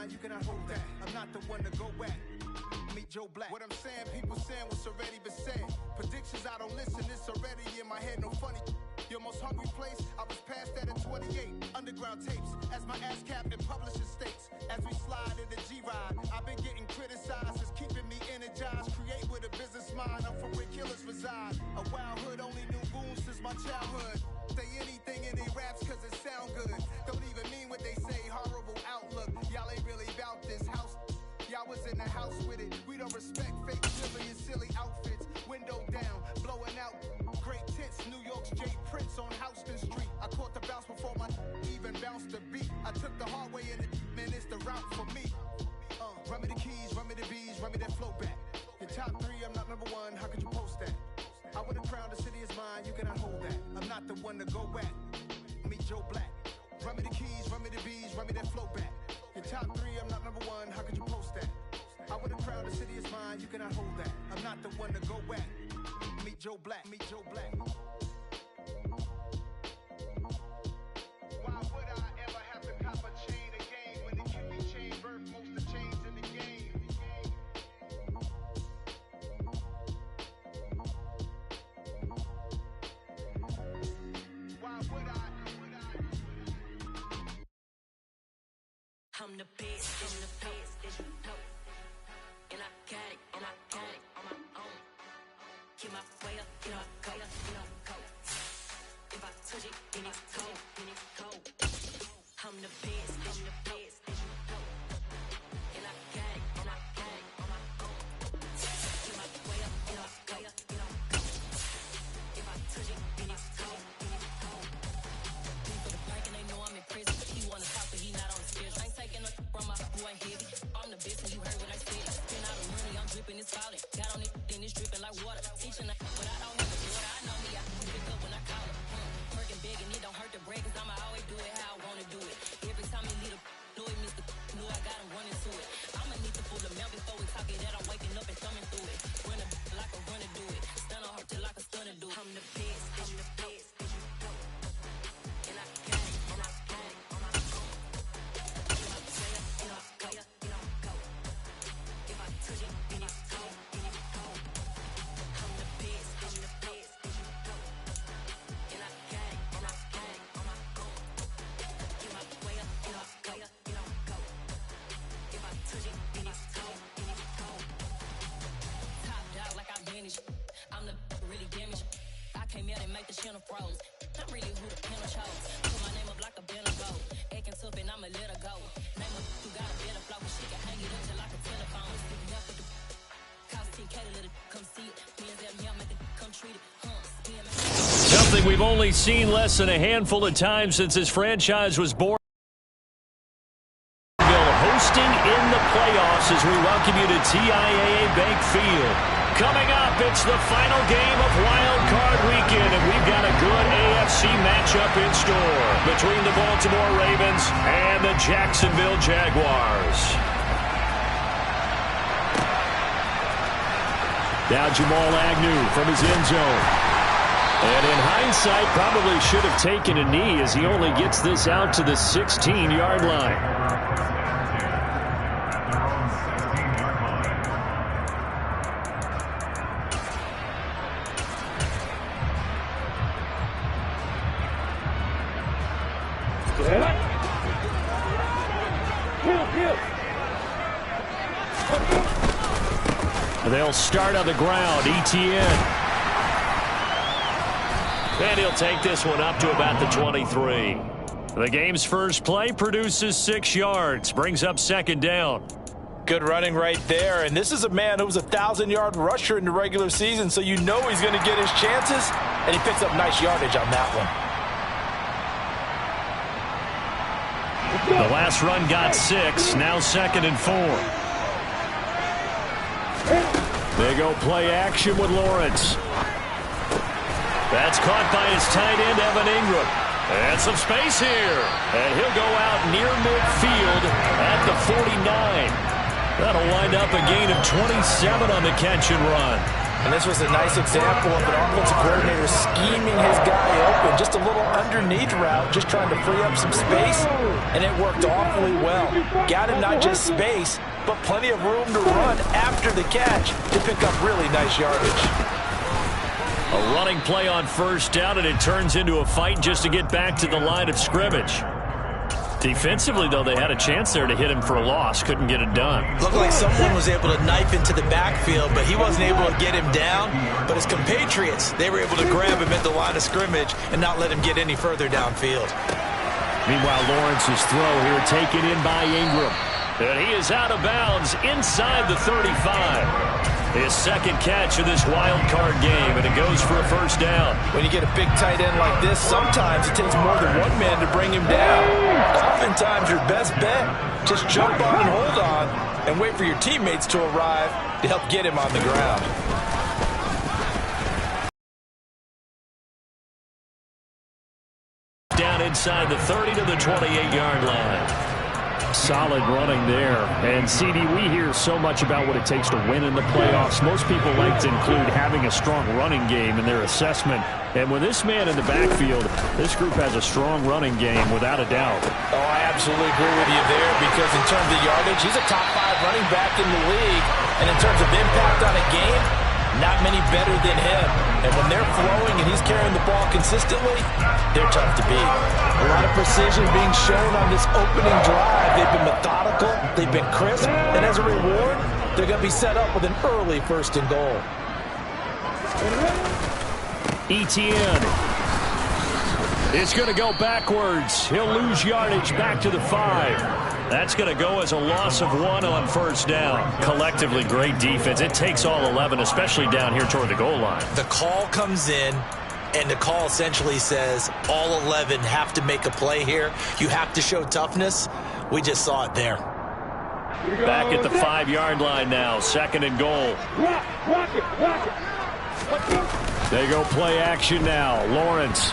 mine, you cannot hold that. I'm not the one to go back. Meet Joe Black. What I'm saying, people saying what's already been said. Predictions, I don't listen, it's already in my head, no funny. Your most hungry place, I was past that at 28. Underground tapes, as my ass cap in publishing states. As we slide in the G-Ride, I've been getting criticized, it's keeping me energized. Create with a business mind, I'm from where killers reside. A wild hood, only knew goons since my childhood. Say anything in they raps cause it sound good. Don't even mean what they say, horrible outlook. Y'all ain't really about this house. Y'all was in the house with it. We don't respect fake silly outfits. Window down, blowing out. Great tits, New York's J. Prince on Houston Street. I caught the bounce before my even bounced the beat. I took the hard way in it, man, it's the route for me. Run me the keys, run me the bees, run me that flow back. Your top three, I'm not number one, how could you post that? I would've crowned the city is mine, you cannot hold that. I'm not the one to go back. Meet Joe Black. Run me the keys, run me the bees, run me that flow back. Your top three, I'm not number one, how could you post that? I would've crowned the city is mine, you cannot hold that. I'm not the one to go back. Meet Joe Black, meet Joe Black. Why would I ever have to cop a chain again when it can be chain birth most of the chains in the game? Why would I? I'm the best, I'm the best, as you know. And I got it, and I got it on my own. Get my way up, get my go, go. If I touch it, then it's cold, then it's cold. I'm the best, I'm the best, as you know. And I got it, and I got it on my own. Get my way up, get my go, go. If I touch it, then it's cold, then it's cold. People the bank and they know I'm in prison. He wanna talk, but he not on the schedule. I ain't taking no from my boy heavy. I'm the best, and you heard what I said. Spend all the money, I'm dripping, it's falling. Got on it, then it's dripping like water. Teaching that, but I don't have the water. I know me, I can pick up when I call it. Working big and it don't hurt to break, cause I'ma always do it how I wanna do it. Every time he lead a know it, Mr. Know I got him running to it. I'ma need to pull the mouth before we talk it that I'm waking up and thumbing through it. Run a like a runner do it. Stun on her till like a stunner do it. I'm the best, I'm the best, as you know. And I got it, and I got it on my own. Get my way up, get my go, go. If I touch it, then it's cold, then it's cold. I'm the best, as you know. And I got it, and I got it on my own. Get my way up, get my go, go. If I touch it, then it's cold, then it's cold. Top dog like I vanished. I'm the really damaged. I came out and make the channel froze. I'm really who the panel chose. Put my name up like a banner gold. Acting tough and I'ma let her go. Name her who got a better flow. She can hang it up till like a telephone. Sticking up with the cost 10K to let it come see it. Me and them here make it come treat it. Something we've only seen less than a handful of times since this franchise was born. Hosting in the playoffs as we welcome you to TIAA Bank Field. Coming up, it's the final game of Wild Card Weekend, and we've got a good AFC matchup in store between the Baltimore Ravens and the Jacksonville Jaguars. Now Jamal Agnew from his end zone. And in hindsight, probably should have taken a knee as he only gets this out to the 16-yard line. They'll start on the ground. Etienne. And he'll take this one up to about the 23. The game's first play produces 6 yards. Brings up second down. Good running right there. And this is a man who was a 1,000-yard rusher in the regular season, so you know he's going to get his chances. And he picks up nice yardage on that one. The last run got 6. Now 2nd and 4. They go play action with Lawrence. That's caught by his tight end, Evan Ingram. And some space here. And he'll go out near midfield at the 49. That'll wind up a gain of 27 on the catch and run. And this was a nice example of an offensive coordinator scheming his guy open. Just a little underneath route, just trying to free up some space, and it worked awfully well. Got him not just space, but plenty of room to run after the catch to pick up really nice yardage. A running play on first down, and it turns into a fight just to get back to the line of scrimmage. Defensively, though, they had a chance there to hit him for a loss. Couldn't get it done. Looked like someone was able to knife into the backfield, but he wasn't able to get him down. But his compatriots, they were able to grab him at the line of scrimmage and not let him get any further downfield. Meanwhile, Lawrence's throw here taken in by Ingram. And he is out of bounds inside the 35. His second catch of this wild card game, and it goes for a first down. When you get a big tight end like this, sometimes it takes more than one man to bring him down. Oftentimes, your best bet, just jump on and hold on and wait for your teammates to arrive to help get him on the ground. Down inside the 30 to the 28-yard line. Solid running there. And CD, we hear so much about what it takes to win in the playoffs. Most people like to include having a strong running game in their assessment. And with this man in the backfield, this group has a strong running game without a doubt. Oh, I absolutely agree with you there, because in terms of yardage, he's a top 5 running back in the league. And in terms of impact on a game, not many better than him. And when they're flowing and he's carrying the ball consistently, they're tough to beat. A lot of precision being shown on this opening drive. They've been methodical, they've been crisp, and as a reward, they're going to be set up with an early first and goal. Etienne is going to go backwards. He'll lose yardage back to the 5. That's going to go as a loss of 1 on first down. Collectively, great defense. It takes all 11, especially down here toward the goal line. The call comes in, and the call essentially says all 11 have to make a play here. You have to show toughness. We just saw it there. Back at the 5-yard line now. Second and goal. They go play action now. Lawrence.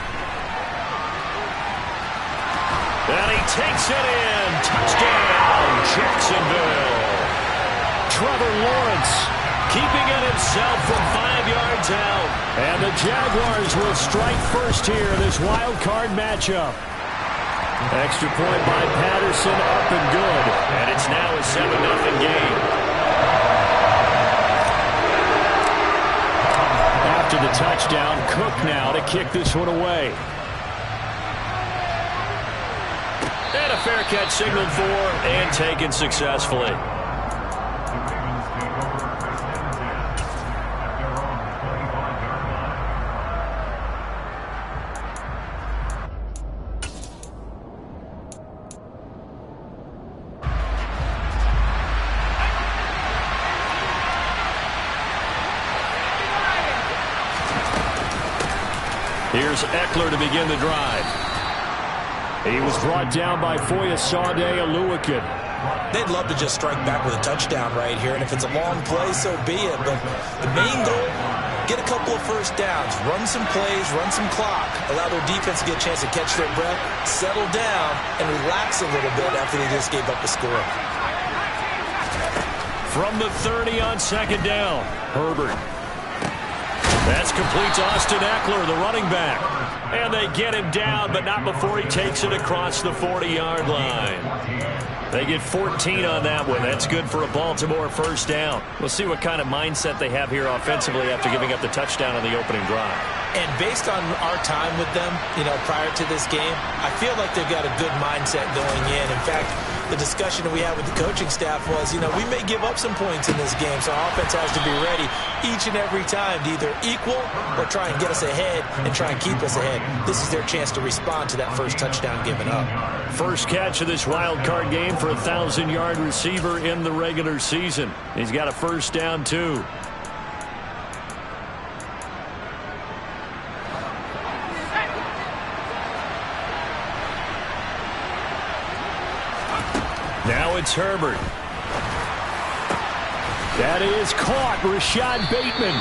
And he takes it in. Touchdown, Jacksonville. Trevor Lawrence keeping it himself from 5 yards out. And the Jaguars will strike first here in this wild card matchup. Extra point by Patterson, up and good. And it's now a 7-0 game. After the touchdown, Cook now to kick this one away. And a fair catch signaled for and taken successfully. Here's Eckler to begin the drive. He was brought down by Foyesade Oluwakin. They'd love to just strike back with a touchdown right here, and if it's a long play, so be it. But the main goal, get a couple of first downs, run some plays, run some clock, allow their defense to get a chance to catch their breath, settle down, and relax a little bit after they just gave up a score. From the 30 on second down, Herbert. That's complete to Austin Eckler, the running back. And they get him down, but not before he takes it across the 40-yard line. They get 14 on that one. That's good for a Baltimore first down. We'll see what kind of mindset they have here offensively after giving up the touchdown on the opening drive. And based on our time with them, prior to this game, I feel like they've got a good mindset going in. In fact, the discussion that we had with the coaching staff was, we may give up some points in this game, so our offense has to be ready each and every time to either equal or try and get us ahead and try and keep us ahead. This is their chance to respond to that first touchdown given up. First catch of this wild card game for a 1,000-yard receiver in the regular season. He's got a first down, too. Now it's Herbert. That is caught, Rashad Bateman.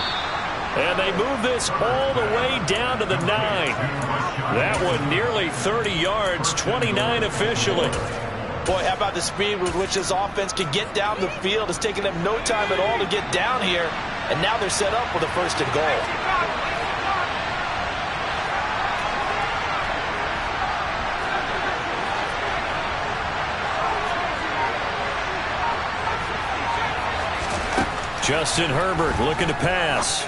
And they move this all the way down to the 9. That one nearly 30 yards, 29 officially. Boy, how about the speed with which this offense can get down the field? It's taking them no time at all to get down here. and now they're set up with a 1st and goal. Justin Herbert looking to pass.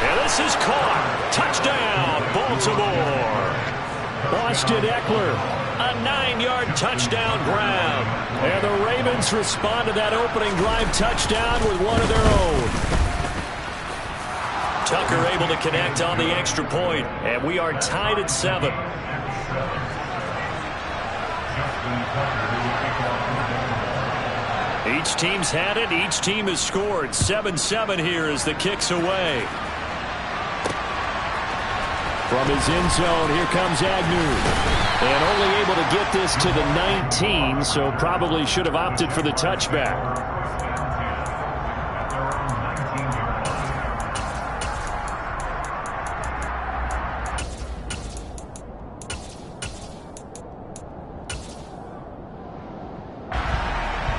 And this is caught. Touchdown, Baltimore. Austin Eckler, a 9-yard touchdown grab. And the Ravens respond to that opening drive touchdown with one of their own. Tucker able to connect on the extra point, and we are tied at 7. Each team's had it. Each team has scored. 7-7 here as the kick's away. From his end zone, here comes Agnew. And only able to get this to the 19, so probably should have opted for the touchback.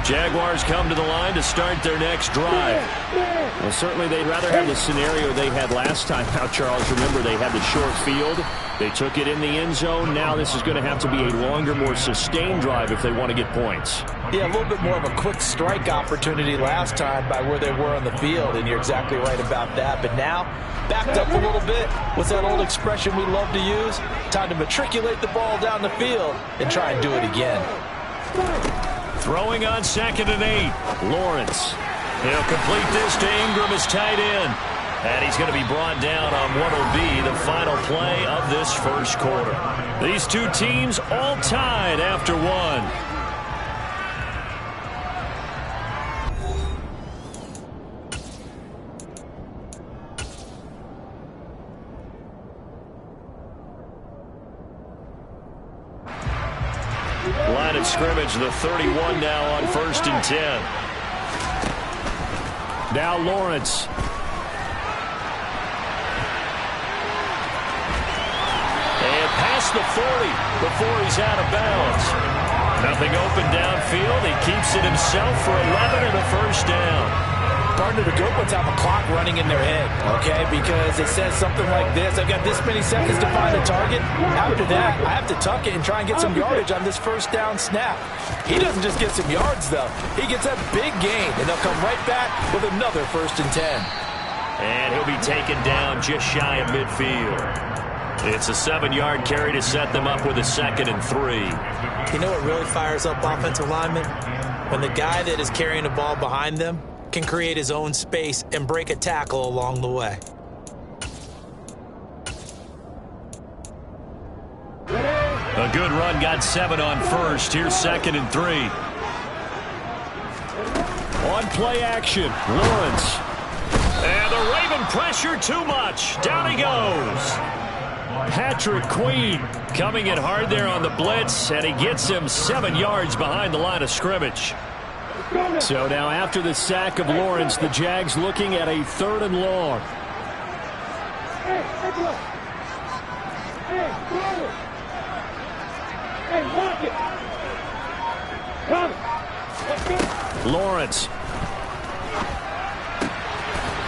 Jaguars come to the line to start their next drive. Well, certainly they'd rather have the scenario they had last time out, Charles. Remember, they had the short field. They took it in the end zone. Now this is going to have to be a longer, more sustained drive if they want to get points. Yeah, a little bit more of a quick strike opportunity last time by where they were on the field, and you're exactly right about that. But now, backed up a little bit. What's that old expression we love to use? Time to matriculate the ball down the field and try and do it again. Throwing on 2nd and 8. Lawrence. He'll complete this to Ingram, his tight end. And he's going to be brought down on what will be the final play of this first quarter. These two teams all tied after 1. Line of scrimmage, the 31 now on 1st and 10. Now Lawrence. And past the 40 before he's out of bounds. Nothing open downfield. He keeps it himself for 11 and a 1st down. Partner, the good ones have a clock running in their head, okay? Because it says something like this. I've got this many seconds to find a target. After that, I have to tuck it and try and get some yardage on this 1st down snap. He doesn't just get some yards, though. He gets a big gain, and they'll come right back with another 1st and 10. And he'll be taken down just shy of midfield. It's a 7-yard carry to set them up with a 2nd and 3. You know what really fires up offensive linemen? When the guy that is carrying the ball behind them can create his own space and break a tackle along the way. A good run, got 7 on 1st. Here's 2nd and 3. On play action, Lawrence. And the Raven pressure too much. Down he goes. Patrick Queen coming in hard there on the blitz, and he gets him 7 yards behind the line of scrimmage. So now after the sack of Lawrence, the Jags looking at a 3rd and long. Lawrence.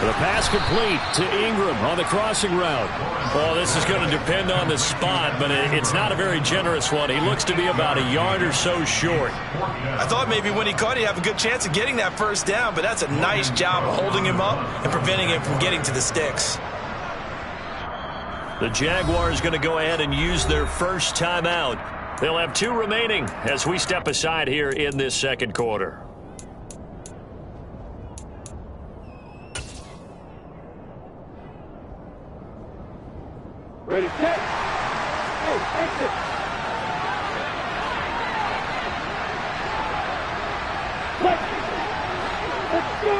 The pass complete to Ingram on the crossing route. Well, this is going to depend on the spot, but it's not a very generous one. He looks to be about a yard or so short. I thought maybe when he caught it, he'd have a good chance of getting that 1st down, but that's a nice job holding him up and preventing him from getting to the sticks. The Jaguars going to go ahead and use their first timeout. They'll have 2 remaining as we step aside here in this 2nd quarter. Ready, set. Hey, exit. Let's go.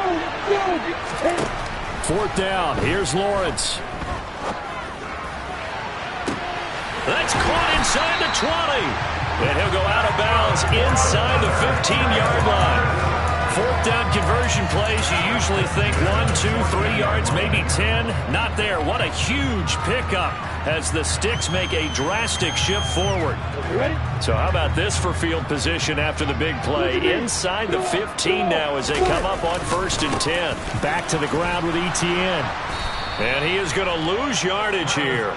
4th down. Here's Lawrence. That's caught inside the 20. And he'll go out of bounds inside the 15-yard line. Fourth down conversion plays, you usually think 1, 2, 3 yards, maybe 10. Not there. What a huge pickup as the Sticks make a drastic shift forward. So how about this for field position after the big play? Inside the 15 now as they come up on 1st and 10. Back to the ground with Etienne. And he is going to lose yardage here.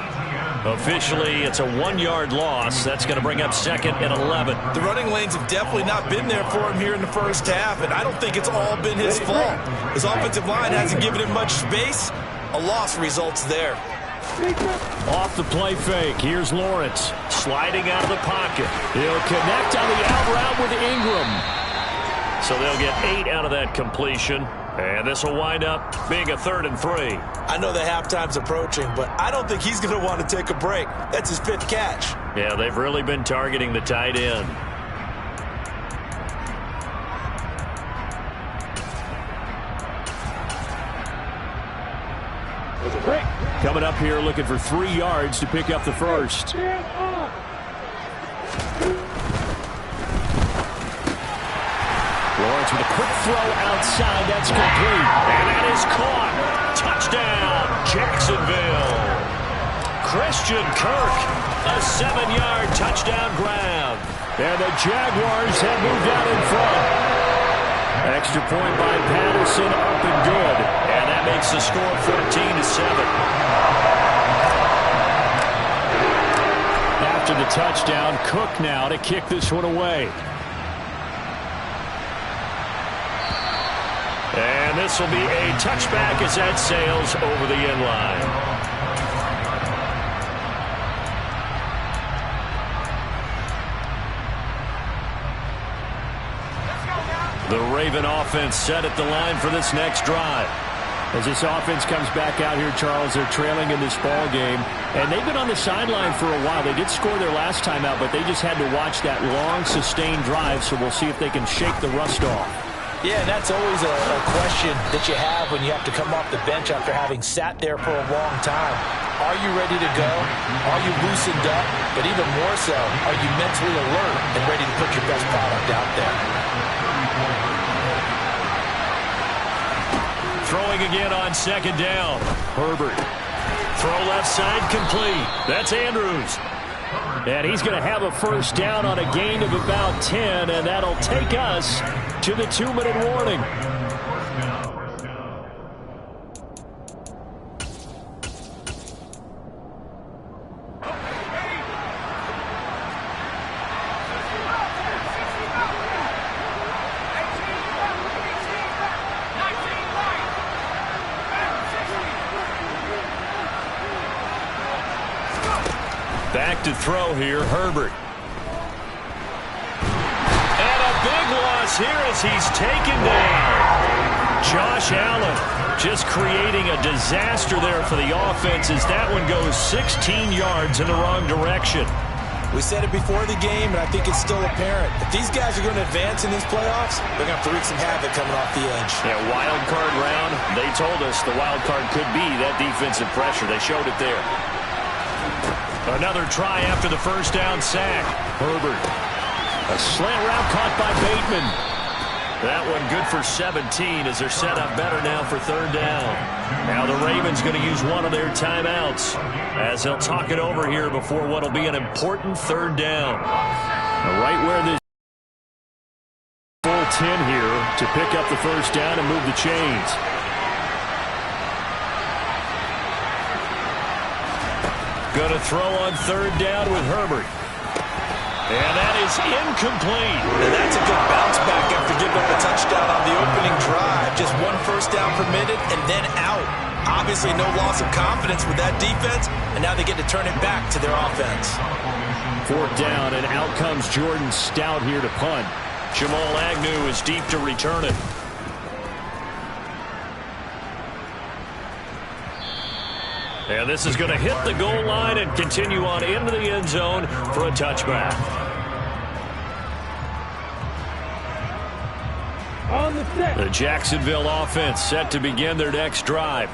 Officially, it's a 1-yard loss. That's going to bring up 2nd and 11. The running lanes have definitely not been there for him here in the first half, and I don't think it's all been his fault. His offensive line hasn't given him much space. A loss results there. Off the play fake, here's Lawrence. Sliding out of the pocket. He'll connect on the out route with Ingram. So they'll get 8 out of that completion. And this will wind up being a 3rd and 3. I know the halftime's approaching, but I don't think he's going to want to take a break. That's his 5th catch. Yeah, they've really been targeting the tight end. Coming up here looking for 3 yards to pick up the first. Lawrence with a quick throw outside. That's complete. And that is caught. Touchdown, Jacksonville. Christian Kirk, a 7-yard touchdown grab. And the Jaguars have moved out in front. Extra point by Patterson, up and good. And that makes the score 14-7. After the touchdown, Cook now to kick this one away. And this will be a touchback as that sails over the end line. The Raven offense set at the line for this next drive. As this offense comes back out here, Charles, they're trailing in this ball game. And they've been on the sideline for a while. They did score their last time out, but they just had to watch that long, sustained drive, so we'll see if they can shake the rust off. Yeah, and that's always a question that you have when you have to come off the bench after having sat there for a long time. Are you ready to go? Are you loosened up? But even more so, are you mentally alert and ready to put your best product out there? Throwing again on 2nd down. Herbert. Throw left side complete. That's Andrews. And he's going to have a first down on a gain of about 10, and that'll take us to the 2-minute warning. Back to throw here, Herbert. And a big loss here as he's taken down. Josh Allen just creating a disaster there for the offense as that one goes 16 yards in the wrong direction. We said it before the game, and I think it's still apparent. If these guys are going to advance in these playoffs, they're going to have to wreak some havoc coming off the edge. Yeah, wild card round. They told us the wild card could be that defensive pressure. They showed it there. Another try after the first down sack. Herbert. A slant route caught by Bateman. That one good for 17 as they're set up better now for 3rd down. Now the Ravens going to use one of their timeouts as they'll talk it over here before what will be an important 3rd down. Right where this full 10 here to pick up the first down and move the chains. Going to throw on 3rd down with Herbert. And that is incomplete. And that's a good bounce back after giving up a touchdown on the opening drive. Just 1 first down permitted and then out. Obviously no loss of confidence with that defense, and now they get to turn it back to their offense. 4th down, and out comes Jordan Stout here to punt. Jamal Agnew is deep to return it. And this is going to hit the goal line and continue on into the end zone for a touchback. The Jacksonville offense set to begin their next drive.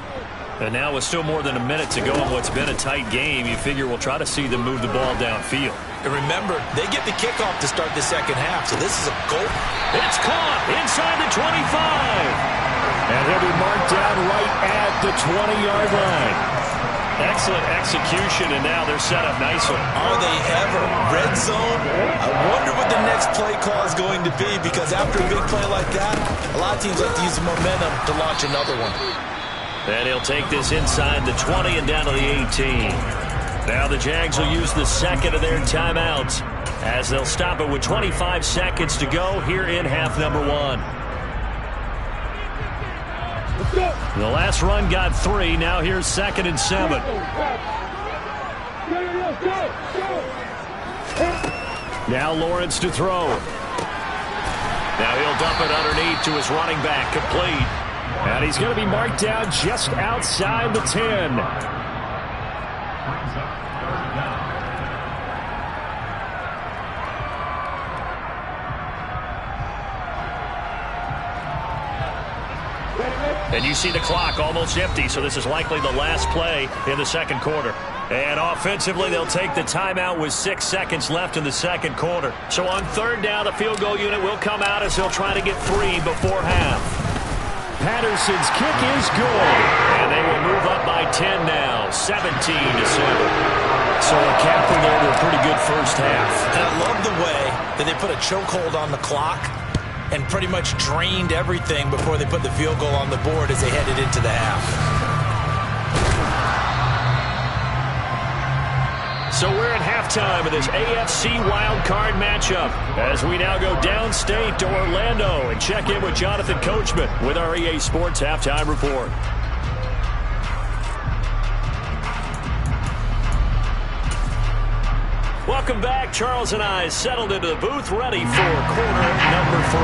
And now with still more than a minute to go in what's been a tight game, you figure we'll try to see them move the ball downfield. And remember, they get the kickoff to start the second half, so this is a goal. It's caught inside the 25. And he'll be marked down right at the 20-yard line. Excellent execution, and now they're set up nicely. Are they ever? Red zone? I wonder what the next play call is going to be, because after a big play like that, a lot of teams like to use the momentum to launch another one. And he'll take this inside the 20 and down to the 18. Now the Jags will use the second of their timeouts as they'll stop it with 25 seconds to go here in half number 1. The last run got 3. Now here's 2nd and 7. Now Lawrence to throw. Now he'll dump it underneath to his running back, complete. And he's going to be marked down just outside the 10. And you see the clock almost empty, so this is likely the last play in the second quarter. And offensively, they'll take the timeout with 6 seconds left in the second quarter. So on third down, the field goal unit will come out as they'll try to get 3 before half. Patterson's kick is good. And they will move up by 10 now, 17-7. So a captain there to a pretty good first half. And I love the way that they put a chokehold on the clock and pretty much drained everything before they put the field goal on the board as they headed into the half. So we're at halftime of this AFC wildcard matchup as we now go downstate to Orlando and check in with Jonathan Coachman with our EA Sports Halftime Report. Welcome back. Charles and I settled into the booth, ready for quarter number 3.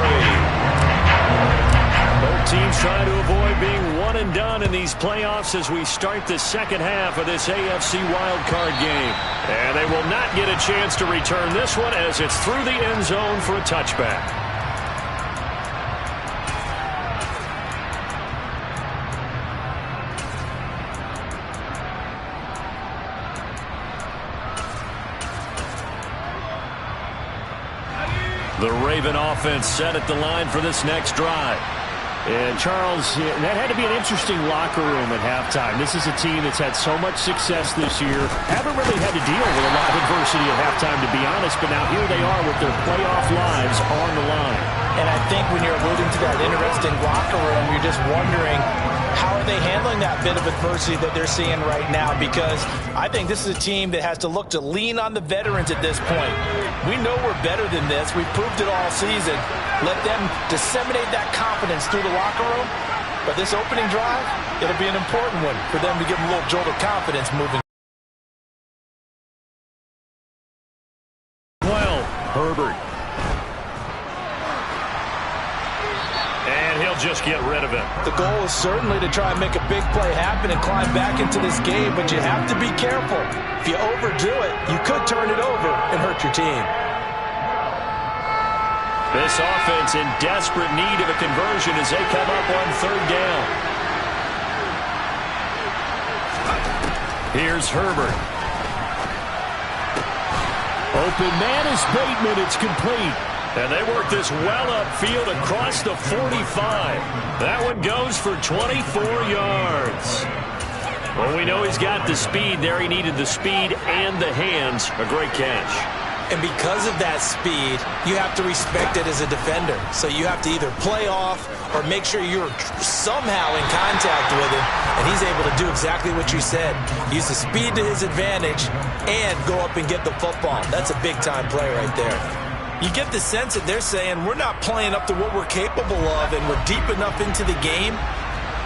Both teams trying to avoid being one and done in these playoffs as we start the second half of this AFC wildcard game. And they will not get a chance to return this one as it's through the end zone for a touchback. The Raven offense set at the line for this next drive. And, Charles, that had to be an interesting locker room at halftime. This is a team that's had so much success this year. Haven't really had to deal with a lot of adversity at halftime, to be honest. But now here they are with their playoff lives on the line. And I think when you're alluding to that interesting locker room, you're just wondering, how are they handling that bit of adversity that they're seeing right now? Because I think this is a team that has to look to lean on the veterans at this point. We know we're better than this. We've proved it all season. Let them disseminate that confidence through the locker room. But this opening drive, it'll be an important one for them to give them a little jolt of confidence moving. Well, Herbert. And he'll just get rid of it. The goal is certainly to try and make a big play happen and climb back into this game, but you have to be careful. If you overdo it, you could turn it over and hurt your team. This offense in desperate need of a conversion as they come up on third down. Here's Herbert. Open man is Bateman. It's complete. And they work this well upfield across the 45. That one goes for 24 yards. Well, we know he's got the speed there. He needed the speed and the hands. A great catch. And because of that speed, you have to respect it as a defender. So you have to either play off or make sure you're somehow in contact with him. And he's able to do exactly what you said. Use the speed to his advantage and go up and get the football. That's a big-time play right there. You get the sense that they're saying we're not playing up to what we're capable of, and we're deep enough into the game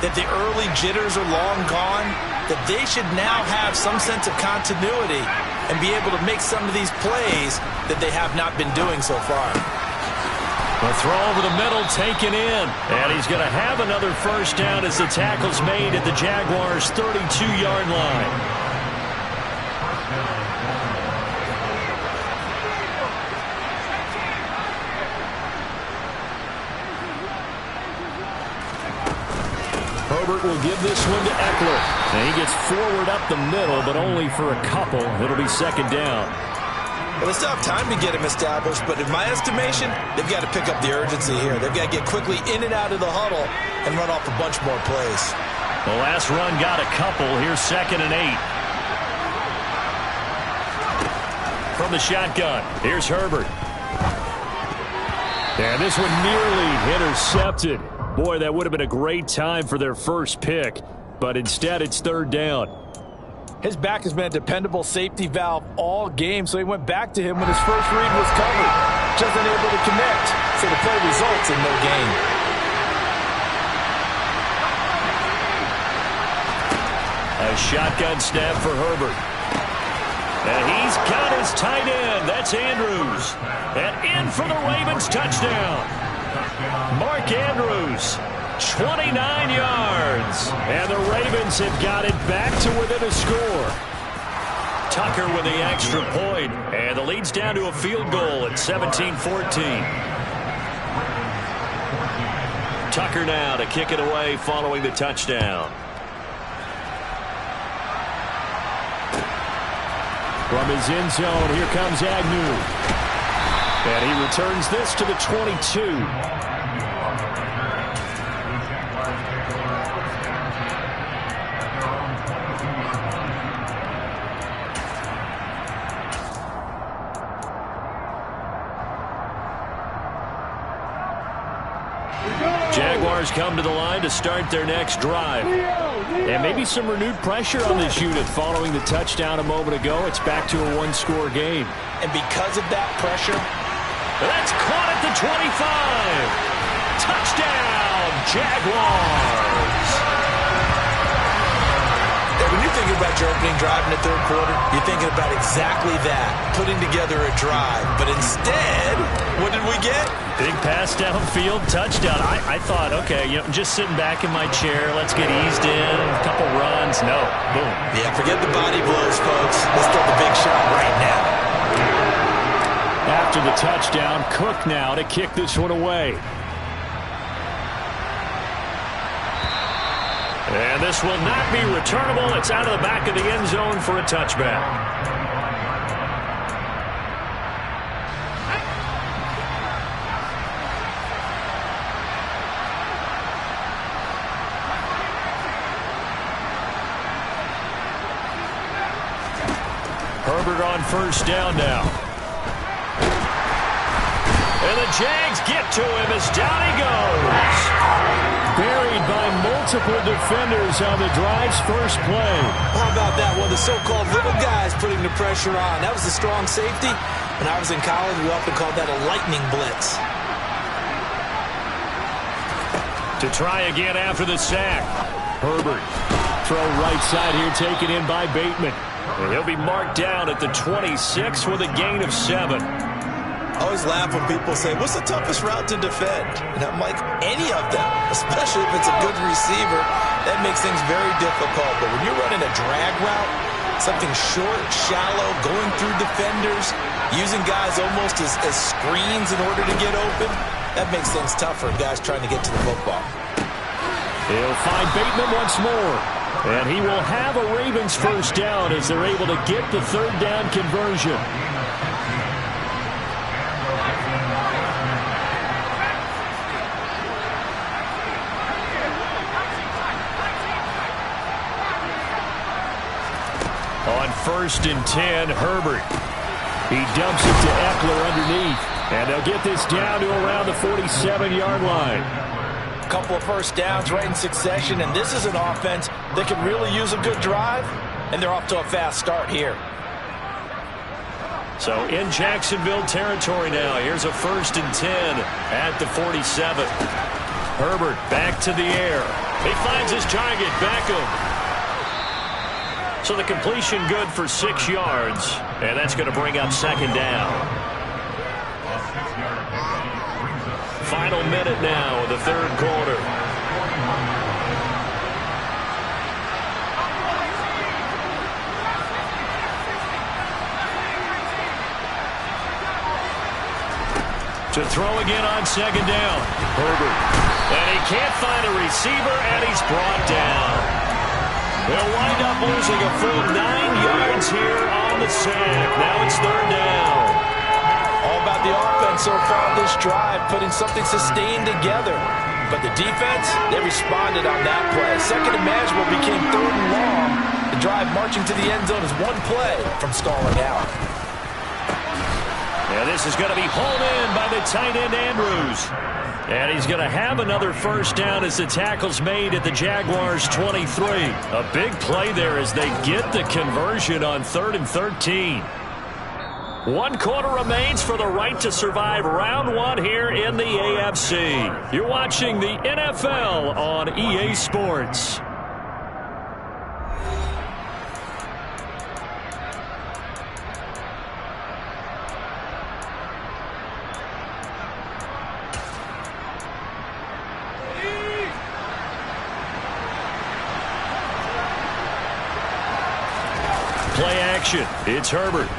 that the early jitters are long gone, that they should now have some sense of continuity and be able to make some of these plays that they have not been doing so far. The throw over the middle taken in. And he's going to have another first down as the tackle's made at the Jaguars' 32-yard line. Herbert will give this one to Eckler. And he gets forward up the middle, but only for a couple. It'll be second down. Well, they still have time to get him established, but in my estimation, they've got to pick up the urgency here. They've got to get quickly in and out of the huddle and run off a bunch more plays. The last run got a couple. Here's 2nd and 8. From the shotgun, here's Herbert. And this one nearly intercepted. Boy, that would have been a great time for their first pick, but instead it's 3rd down. His back has been a dependable safety valve all game, so he went back to him when his first read was covered. Just unable to connect, so the play results in no gain. A shotgun snap for Herbert. And he's got his tight end. That's Andrews. And in for the Ravens touchdown. Mark Andrews, 29 yards. And the Ravens have got it back to within a score. Tucker with the extra point. And the lead's down to a field goal at 17-14. Tucker now to kick it away following the touchdown. From his end zone, here comes Agnew. And he returns this to the 22. Jaguars come to the line to start their next drive. And maybe some renewed pressure on this unit following the touchdown a moment ago. It's back to a one-score game. And because of that pressure, that's caught at the 25. Touchdown, Jaguars. And when you're thinking about your opening drive in the 3rd quarter, you're thinking about exactly that, putting together a drive. But instead, what did we get? Big pass downfield, touchdown. I thought, okay, just sitting back in my chair, let's get eased in, a couple runs. No, boom. Yeah, forget the body blows, folks. Let's throw the big shot right now. After the touchdown, Cook now to kick this one away. And this will not be returnable. It's out of the back of the end zone for a touchback. Herbert on 1st down now. And the Jags get to him as down he goes. Buried by multiple defenders on the drive's first play. How about that one? The so-called little guys putting the pressure on. That was a strong safety. When I was in college, we often called that a lightning blitz. To try again after the sack. Herbert. Throw right side here taken in by Bateman. And he'll be marked down at the 26 with a gain of 7. I always laugh when people say, what's the toughest route to defend? And I'm like, any of them, especially if it's a good receiver. That makes things very difficult. But when you're running a drag route, something short, shallow, going through defenders, using guys almost as screens in order to get open, that makes things tough for guys trying to get to the football. He'll find Bateman once more. And he will have a Ravens first down as they're able to get the 3rd down conversion. On 1st and 10, Herbert. He dumps it to Eckler underneath. And they'll get this down to around the 47-yard line. a couple of first downs right in succession, and this is an offense that can really use a good drive, and they're off to a fast start here. So in Jacksonville territory now. Here's a 1st and 10 at the 47. Herbert back to the air. He finds his target, Beckham. So the completion good for 6 yards, and that's going to bring up 2nd down. Final minute now of the 3rd quarter. To throw again on 2nd down. Herbert. And he can't find a receiver, and he's brought down. They'll wind up losing a full 9 yards here on the sack. Now it's 3rd down. done so far this drive, putting something sustained together. But the defense, they responded on that play. Second and manageable became third and long. The drive marching to the end zone is one play from stalling out. And this is going to be hauled in by the tight end, Andrews. And he's going to have another first down as the tackle's made at the Jaguars' 23. A big play there as they get the conversion on 3rd and 13. 1 quarter remains for the right to survive round 1 here in the AFC. You're watching the NFL on EA Sports. Play action. It's Herbert.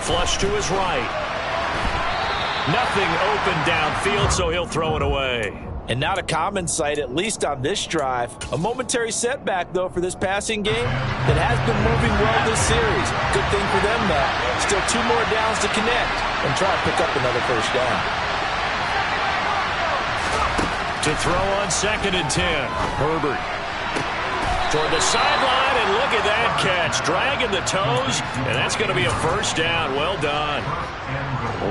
Flush to his right. Nothing open downfield, so he'll throw it away. And not a common sight, at least on this drive. A momentary setback, though, for this passing game that has been moving well this series. Good thing for them, though. Still 2 more downs to connect and try to pick up another first down. To throw on 2nd and 10. Herbert. Toward the sideline, and look at that catch. Dragging the toes, and that's going to be a first down. Well done.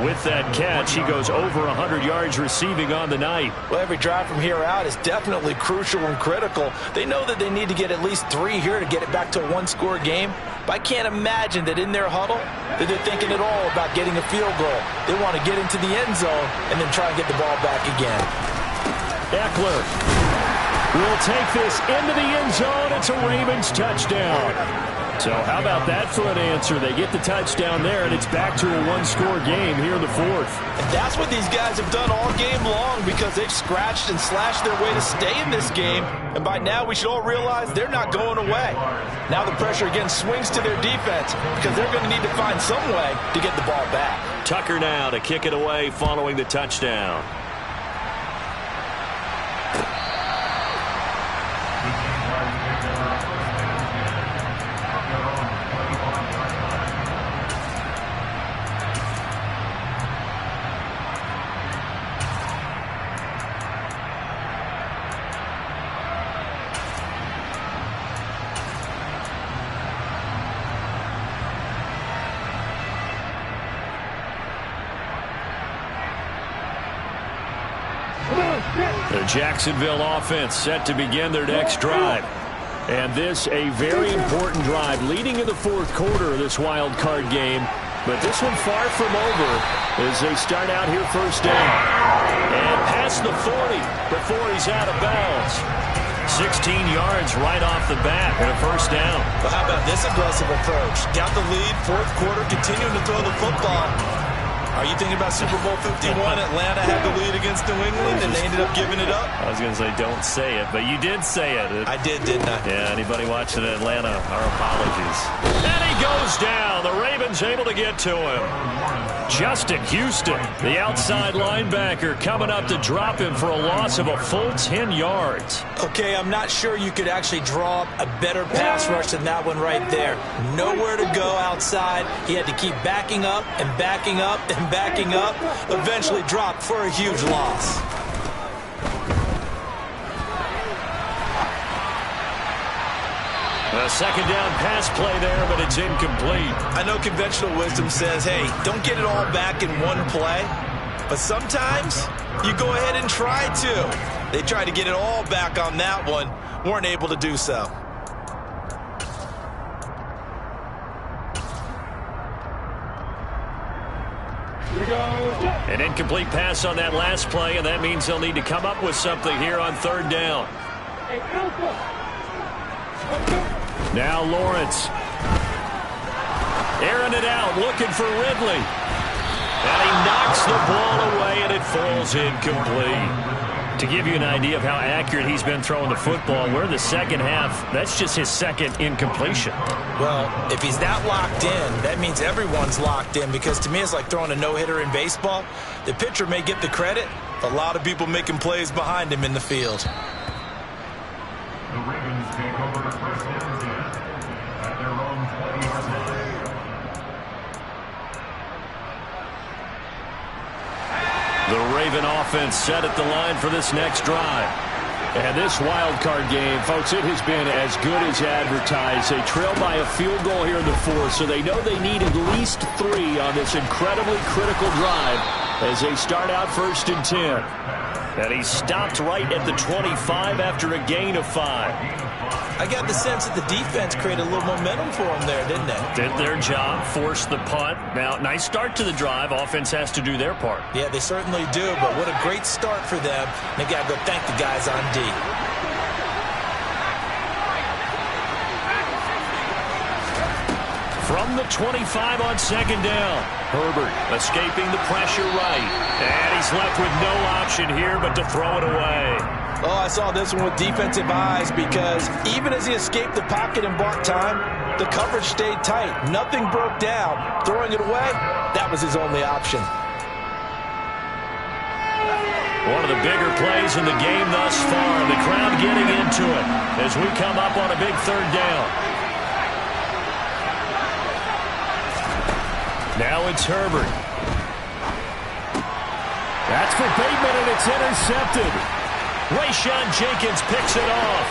With that catch, he goes over 100 yards receiving on the night. Well, every drive from here out is definitely crucial and critical. They know that they need to get at least 3 here to get it back to a 1-score game. But I can't imagine that in their huddle that they're thinking at all about getting a field goal. They want to get into the end zone and then try and get the ball back again. Eckler will take this into the end zone. It's a Ravens touchdown. So how about that for an answer? They get the touchdown there, and it's back to a 1-score game here in the 4th. And that's what these guys have done all game long because they've scratched and slashed their way to stay in this game. And by now, we should all realize they're not going away. Now the pressure again swings to their defense because they're going to need to find some way to get the ball back. Tucker now to kick it away following the touchdown. The Jacksonville offense set to begin their next drive. And this a very important drive leading in the 4th quarter of this wild card game. But this one far from over as they start out here first down. And past the 40 before he's out of bounds. 16 yards right off the bat and a first down. But how about this aggressive approach? Got the lead, 4th quarter, continuing to throw the football. Are you thinking about Super Bowl 51? Atlanta had the lead against New England, and they ended up giving it up? I was going to say don't say it, but you did say it. I did, didn't I? Yeah, anybody watching Atlanta, our apologies. And he goes down. The Ravens able to get to him. Justin Houston, the outside linebacker, coming up to drop him for a loss of a full 10 yards. Okay, I'm not sure you could actually draw up a better pass rush than that one right there. Nowhere to go outside. He had to keep backing up and backing up and backing up. Eventually dropped for a huge loss. A second down pass play there, but it's incomplete. I know conventional wisdom says, hey, don't get it all back in one play. But sometimes you go ahead and try to. They tried to get it all back on that one. Weren't able to do so. An incomplete pass on that last play, and that means they'll need to come up with something here on 3rd down. Now Lawrence. Airing it out, looking for Ridley. And he knocks the ball away, and it falls incomplete. To give you an idea of how accurate he's been throwing the football, we're in the second half. That's just his second incompletion. Well, if he's that locked in, that means everyone's locked in, because to me it's like throwing a no-hitter in baseball. The pitcher may get the credit, but a lot of people making plays behind him in the field. The Ravens take over first and 10 at their own 20-yard line. The Raven offense set at the line for this next drive. And this wild card game, folks, it has been as good as advertised. They trail by a field goal here in the fourth, so they know they need at least 3 on this incredibly critical drive as they start out 1st and 10. And he stopped right at the 25 after a gain of 5. I got the sense that the defense created a little momentum for them there, didn't they? Did their job, forced the punt. Now, nice start to the drive. Offense has to do their part. Yeah, they certainly do, but what a great start for them. They got to go thank the guys on D. From the 25 on 2nd down. Herbert escaping the pressure right. And he's left with no option here but to throw it away. Oh, I saw this one with defensive eyes because even as he escaped the pocket and bought time, the coverage stayed tight. Nothing broke down. Throwing it away, that was his only option. One of the bigger plays in the game thus far. The crowd getting into it as we come up on a big 3rd down. Now it's Herbert. That's for Bateman, and it's intercepted. Rayshawn Jenkins picks it off.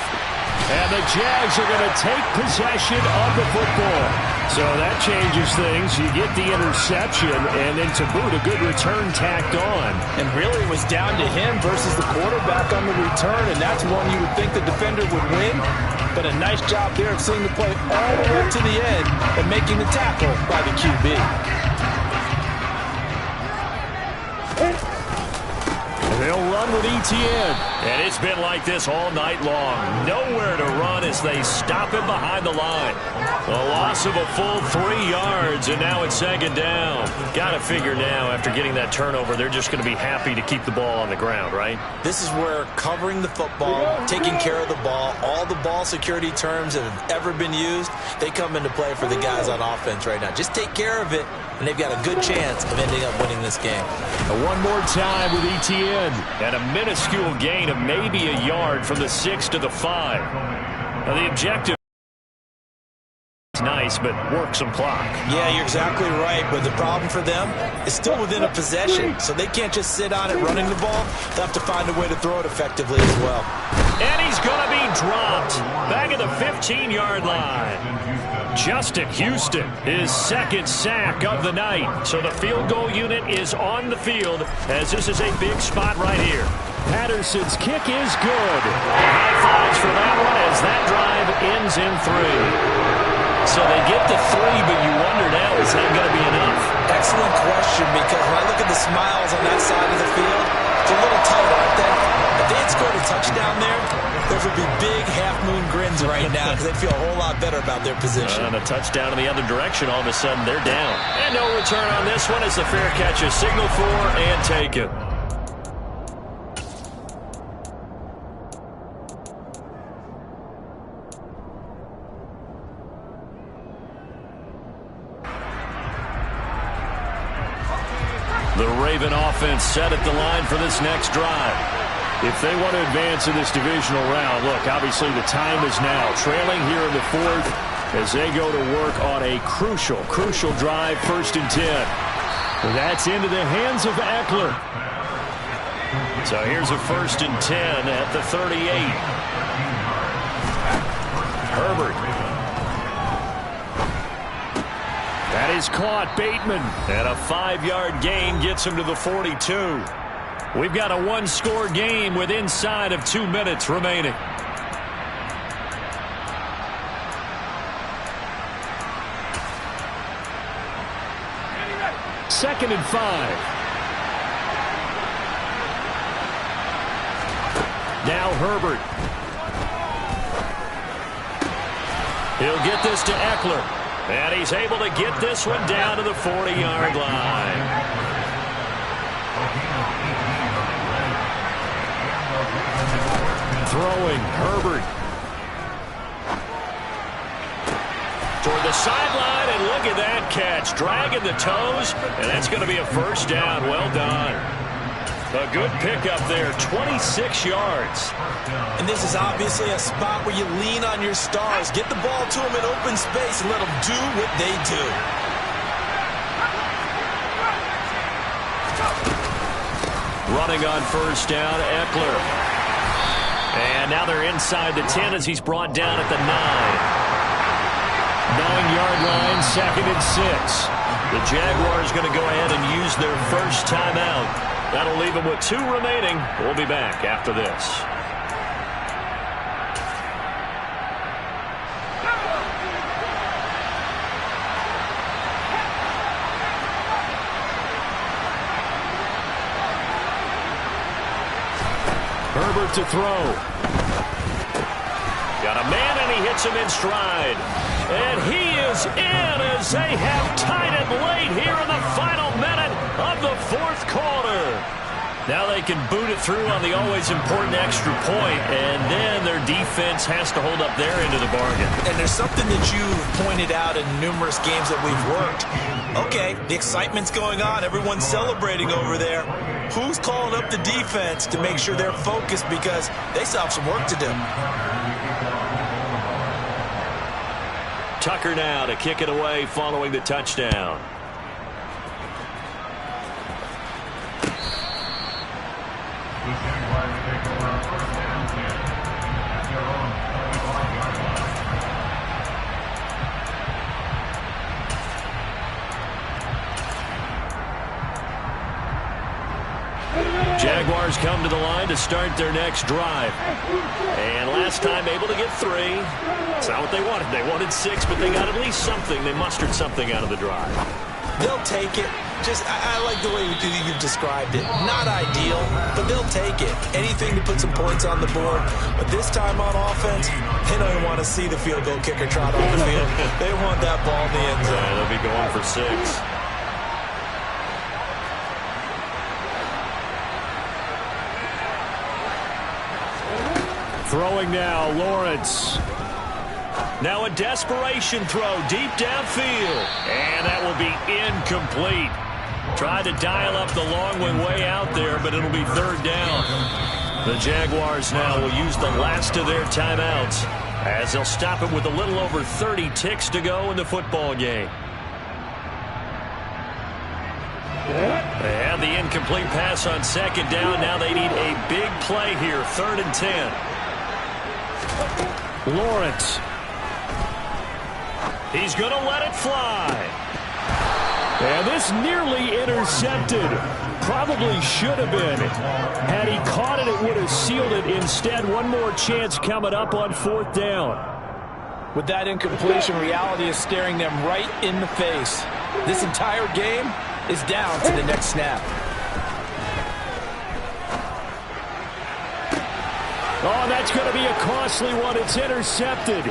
And the Jags are going to take possession of the football. So that changes things. You get the interception, and then to boot, a good return tacked on. And really it was down to him versus the quarterback on the return, and that's one you would think the defender would win. But a nice job there of seeing the play all the way to the end and making the tackle by the QB. They'll run with Etienne. And it's been like this all night long. Nowhere to run as they stop him behind the line. A loss of a full 3 yards, and now it's 2nd down. Got to figure now, after getting that turnover, they're just going to be happy to keep the ball on the ground, right? This is where covering the football, taking care of the ball, all the ball security terms that have ever been used, they come into play for the guys on offense right now. Just take care of it, and they've got a good chance of ending up winning this game. One more time with Etienne. And a minuscule gain of maybe a yard from the 6 to the 5. Now the objective is nice, but work some clock. Yeah, you're exactly right. But the problem for them is still within a possession. So they can't just sit on it running the ball. They'll have to find a way to throw it effectively as well. And he's going to be dropped back at the 15-yard line. Justin Houston, his 2nd sack of the night. So the field goal unit is on the field as this is a big spot right here. Patterson's kick is good. High fives for that one as that drive ends in 3. So they get to 3, but you wonder now, is that going to be enough? Excellent question, because when I look at the smiles on that side of the field, it's a little tight, aren't they? If they had scored a touchdown there, those would be big half-moon grins right now because they'd feel a whole lot better about their position. And a touchdown in the other direction, all of a sudden they're down. And no return on this one as the fair catch is signaled for and taken. The Raven offense set at the line for this next drive. If they want to advance in this divisional round, look, obviously the time is now. Trailing here in the 4th as they go to work on a crucial drive, 1st and 10. That's into the hands of Eckler. So here's a 1st and 10 at the 38. Herbert. That is caught. Bateman. And a 5-yard gain gets him to the 42. We've got a 1-score game with inside of 2 minutes remaining. Second and 5. Now Herbert. He'll get this to Eckler. And he's able to get this one down to the 40-yard line. Throwing, Herbert. Toward the sideline, and look at that catch. Dragging the toes, and that's going to be a 1st down. Well done. A good pickup there, 26 yards. And this is obviously a spot where you lean on your stars. Get the ball to them in open space and let them do what they do. Running on first down, Eckler. And now they're inside the 10 as he's brought down at the 9-yard line, 2nd and 6. The Jaguars going to go ahead and use their first timeout. That'll leave them with 2 remaining. We'll be back after this. Herbert to throw. Got a man, and he hits him in stride. And he is in as they have tied it late here in the final minute of the 4th quarter. Now they can boot it through on the always important extra point, and then their defense has to hold up their end of the bargain. And there's something that you've pointed out in numerous games that we've worked. Okay, the excitement's going on. Everyone's celebrating over there. Who's calling up the defense to make sure they're focused because they still have some work to do? Tucker now to kick it away following the touchdown. The Jaguars take over 1st and 10 at their own 25-yard line. Jaguars come to the line to start their next drive. And last time able to get 3. It's not what they wanted. They wanted 6, but they got at least something. They mustered something out of the drive. They'll take it. I like the way you've described it. Not ideal, but they'll take it. Anything to put some points on the board. But this time on offense, they don't even want to see the field goal kicker trot on the field. They want that ball in the end zone. Yeah, they'll be going for 6. Throwing now, Lawrence. Now a desperation throw deep downfield. And that will be incomplete. Tried to dial up the long one way out there, but it'll be 3rd down. The Jaguars now will use the last of their timeouts as they'll stop it with a little over 30 ticks to go in the football game. And the incomplete pass on 2nd down. Now they need a big play here, 3rd and 10. Lawrence. He's going to let it fly. And this nearly intercepted. Probably should have been. Had he caught it, it would have sealed it. Instead, one more chance coming up on 4th down. With that incompletion, reality is staring them right in the face. This entire game is down to the next snap. Oh, that's going to be a costly one. It's intercepted.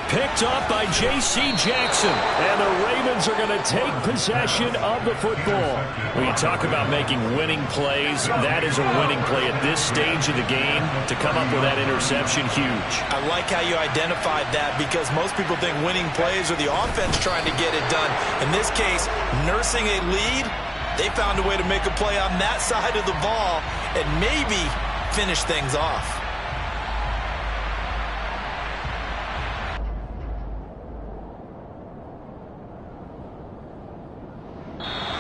Picked up by J.C. Jackson. And the Ravens are going to take possession of the football. When you talk about making winning plays, that is a winning play at this stage of the game. To come up with that interception, huge. I like how you identified that because most people think winning plays are the offense trying to get it done. In this case, nursing a lead, they found a way to make a play on that side of the ball and maybe finish things off.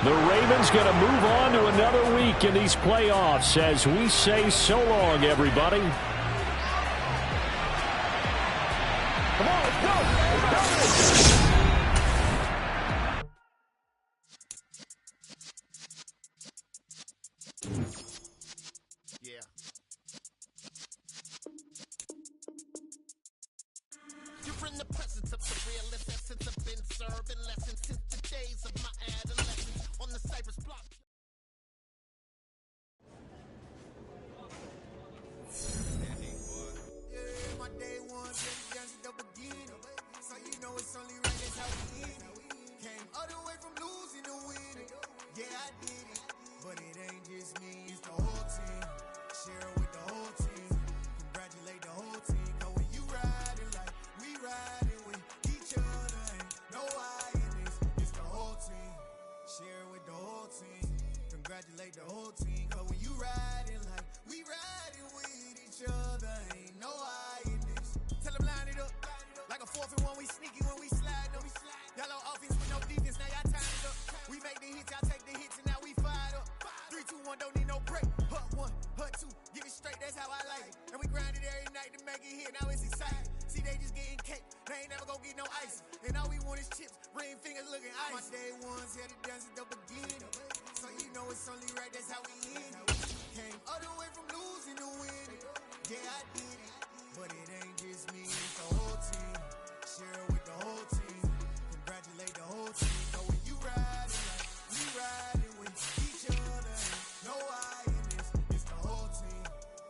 The Ravens going to move on to another week in these playoffs as we say so long, everybody. Come on, let's go! Yeah. You're in the presence of the realest essence. I've been serving lessons since the days of my adolescence on the Cypress block. Yeah, my day one, just the beginning. So you know it's only right, that's how we end it. Came all the way from losing to winning. Yeah, I did it. But it ain't just me, it's the whole team. Share it with the whole team. Congratulate the whole team. Cause when you riding like we riding with each other, ain't no I in this. It's the whole team. Share it with the whole team. Congratulate the whole team. Cause when you riding like we riding with each other, ain't no I in this. Tell them line it up. Like a 4th and 1, we sneaky when we slide them. Yellow offense with no defense, now y'all tied it up. We make the hits, y'all take the hits, and now we fired up. 3, 2, 1, don't need no break. Huh. it's only right, that's how we end it. Came all the way from losing to winning. Yeah, I did it, but it ain't just me, it's the whole team. Share it with the whole team. Congratulate the whole team. So when you riding like we riding with each other, no I in this, it's the whole team.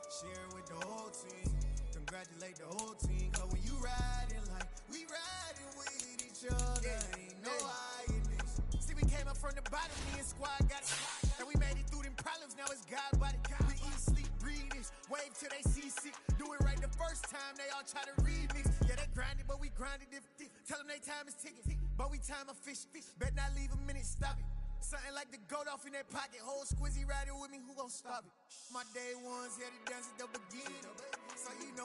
Share it with the whole team. Congratulate the whole team. Cause when you riding like we riding with each other, ain't no I in this. See, we came up from the bottom, me and squad got it. And we made it through them problems, now it's God body. We eat, sleep, breathe this, wave till they see sick. Do it right the first time, they all try to remix. Yeah, they grinded, but we grinded different. Tell them they time is ticking, but we time a fish. Bet not leave a minute, stop it. Something like the goat off in that pocket. Whole squizzy riding with me, who gon' stop it? My day ones, yeah, the dance at the beginning. So you know